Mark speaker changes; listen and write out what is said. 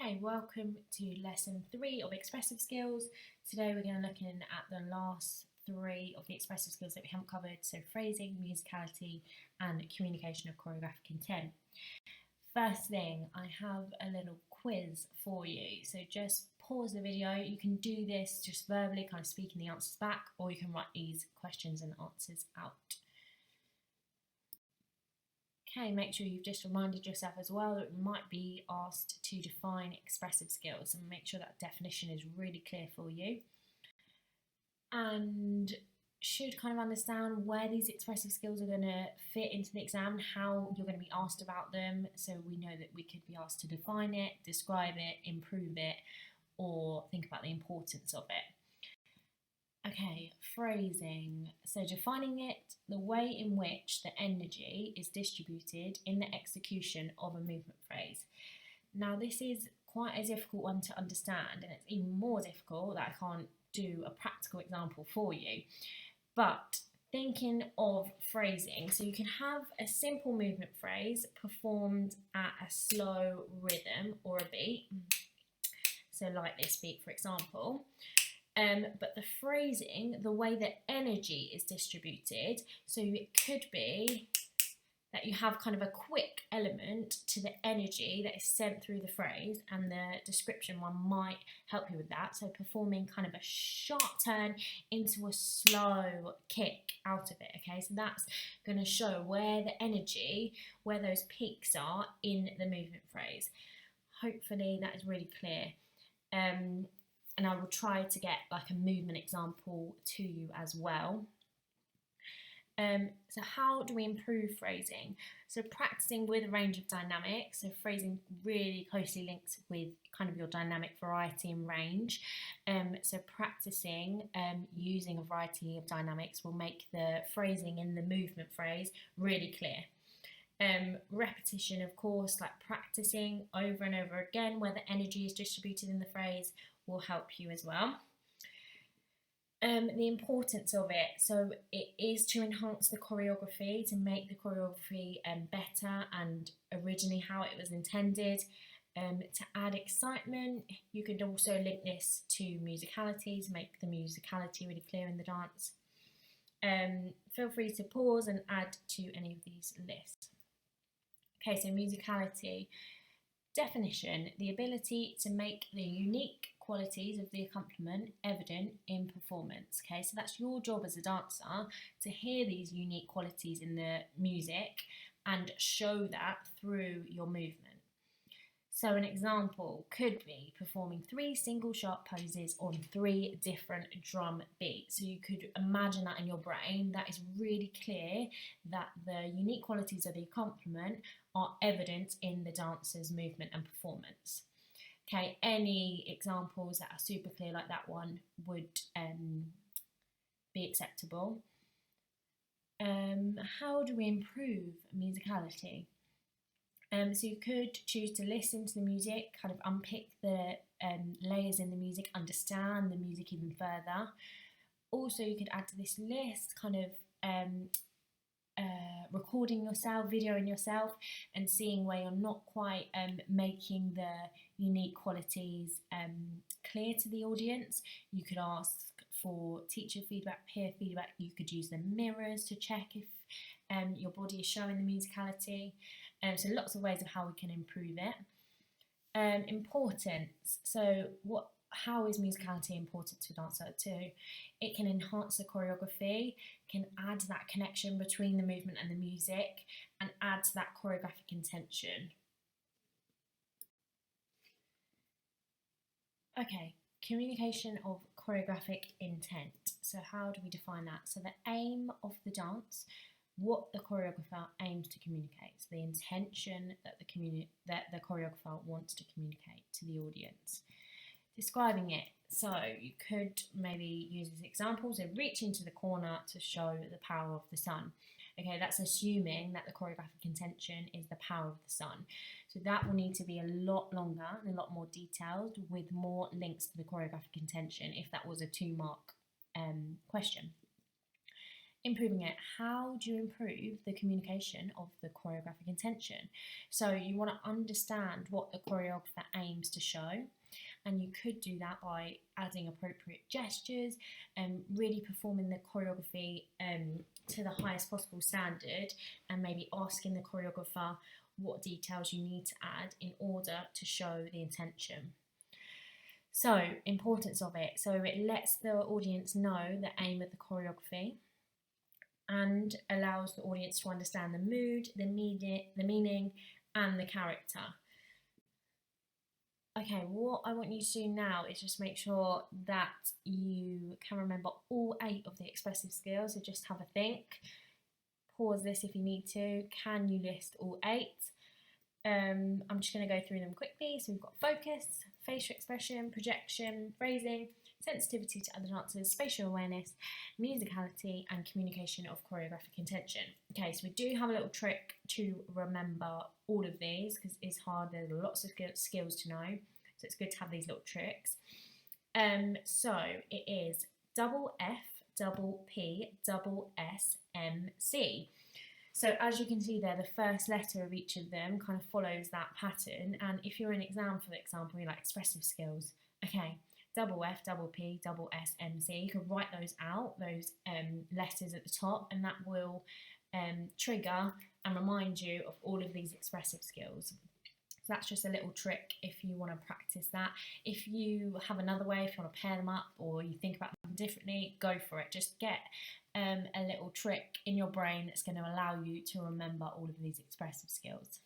Speaker 1: Okay, welcome to lesson 3 of expressive skills. Today we're going to look in at the last 3 of the expressive skills that we haven't covered, so phrasing, musicality and communication of choreographic intent. First thing, I have a little quiz for you, so just pause the video. You can do this just verbally, kind of speaking the answers back, or you can write these questions and answers out. Okay, make sure you've just reminded yourself as well that you might be asked to define expressive skills, and make sure that definition is really clear for you. And should kind of understand where these expressive skills are going to fit into the exam, how you're going to be asked about them, so we know that we could be asked to define it, describe it, improve it, or think about the importance of it. Okay, phrasing. So defining it, the way in which the energy is distributed in the execution of a movement phrase. Now this is quite a difficult one to understand, and it's even more difficult that I can't do a practical example for you. But thinking of phrasing, so you can have a simple movement phrase performed at a slow rhythm or a beat. So like this beat, for example. But the phrasing, the way that energy is distributed, so it could be that you have kind of a quick element to the energy that is sent through the phrase, and the description one might help you with that. So performing kind of a sharp turn into a slow kick out of it, okay? So that's going to show where the energy, where those peaks are in the movement phrase. Hopefully that is really clear. And I will try to get like a movement example to you as well. So how do we improve phrasing? So practicing with a range of dynamics. So phrasing really closely links with kind of your dynamic variety and range. So practicing using a variety of dynamics will make the phrasing in the movement phrase really clear. Repetition, of course, like practicing over and over again where the energy is distributed in the phrase, will help you as well. The importance of it, so it is to enhance the choreography, to make the choreography better and originally how it was intended. To add excitement, you could also link this to musicality, to make the musicality really clear in the dance. Feel free to pause and add to any of these lists. Okay, so musicality. Definition, the ability to make the unique qualities of the accompaniment evident in performance. Okay, so that's your job as a dancer, to hear these unique qualities in the music and show that through your movement. So an example could be performing 3 single sharp poses on 3 different drum beats. So you could imagine that in your brain. That is really clear that the unique qualities of the accompaniment are evident in the dancer's movement and performance. Okay, any examples that are super clear like that one would be acceptable. How do we improve musicality? So you could choose to listen to the music, kind of unpick the layers in the music, understand the music even further. Also, you could add to this list kind of recording yourself, videoing yourself, and seeing where you're not quite making the unique qualities clear to the audience. You could ask for teacher feedback, peer feedback. You could use the mirrors to check if your body is showing the musicality. So lots of ways of how we can improve it. Importance. So how is musicality important to a dancer too? It can enhance the choreography, can add that connection between the movement and the music, and add to that choreographic intention. Okay, communication of choreographic intent. So how do we define that? So the aim of the dance, what the choreographer aims to communicate, so the intention that the choreographer wants to communicate to the audience. Describing it, so you could maybe use this example, so reach into the corner to show the power of the sun. Okay, that's assuming that the choreographic intention is the power of the sun. So that will need to be a lot longer and a lot more detailed with more links to the choreographic intention if that was a 2-mark question. Improving it. How do you improve the communication of the choreographic intention? So you want to understand what the choreographer aims to show, and you could do that by adding appropriate gestures and really performing the choreography to the highest possible standard, and maybe asking the choreographer what details you need to add in order to show the intention. So, importance of it. So it lets the audience know the aim of the choreography and allows the audience to understand the mood, the meaning, and the character. Okay, what I want you to do now is just make sure that you can remember all 8 of the expressive skills. So just have a think. Pause this if you need to. Can you list all 8? I'm just going to go through them quickly. So we've got focus, facial expression, projection, phrasing, sensitivity to other dancers, spatial awareness, musicality, and communication of choreographic intention. Okay, so we do have a little trick to remember all of these because it's hard. There's lots of skills to know, so it's good to have these little tricks. So it is double F, double P, double S, M, C. So as you can see there, the first letter of each of them kind of follows that pattern. And if you're in exam, for example, you're like expressive skills, okay, double F, double P, double S, M, C. You can write those out, those letters at the top, and that will trigger and remind you of all of these expressive skills. So that's just a little trick if you want to practice that. If you have another way, if you want to pair them up or you think about them differently, go for it. Just get a little trick in your brain that's going to allow you to remember all of these expressive skills.